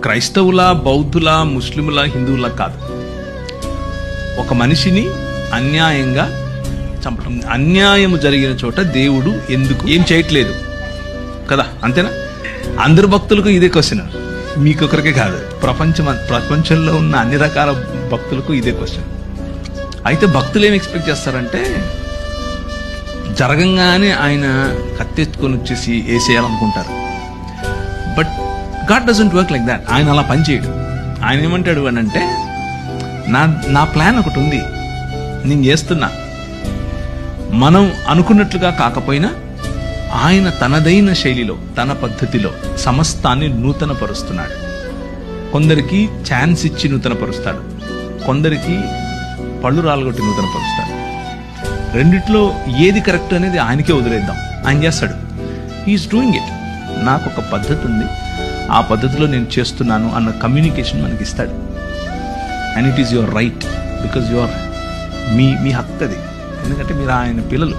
క్రైస్తవుల, బౌద్ధుల, ముస్లిముల, హిందువుల కాదు. ఒక మనిషిని అన్యాయంగా చంపడం, అన్యాయము జరిగిన చోట దేవుడు ఎందుకు ఏం చేయట్లేదు కదా, అంతేనా? అందరు భక్తులకు ఇదే క్వశ్చన్, మీకొకరికే కాదు, ప్రపంచంలో ఉన్న అన్ని రకాల భక్తులకు ఇదే క్వశ్చన్. అయితే భక్తులు ఏం ఎక్స్పెక్ట్ చేస్తారంటే జరగంగానే ఆయన కత్తెత్తుకొని వచ్చేసి వేసేయాలనుకుంటారు. But God doesn't work like that. ఆయన అలా పనిచేయడు. ఆయన ఏమంటాడు అని అంటే, నా ప్లాన్ ఒకటి ఉంది, నేను చేస్తున్నా. మనం అనుకున్నట్లుగా కాకపోయినా ఆయన తనదైన శైలిలో, తన పద్ధతిలో సమస్తాన్ని నూతనపరుస్తున్నాడు. కొందరికి ఛాన్స్ ఇచ్చి నూతనపరుస్తాడు, కొందరికి పళ్ళు రాలగొట్టి నూతనపరుస్తాడు. రెండిట్లో ఏది కరెక్ట్ అనేది ఆయనకే వదిలేద్దాం, ఆయన చేస్తాడు. He's doing it. నాకు ఒక పద్ధతి ఉంది, ఆ పద్ధతిలో నేను చేస్తున్నాను అన్న కమ్యూనికేషన్ మనకి ఇస్తాడు. And it is your right, because your మీ హక్కు అది, ఎందుకంటే మీరు ఆయన పిల్లలు.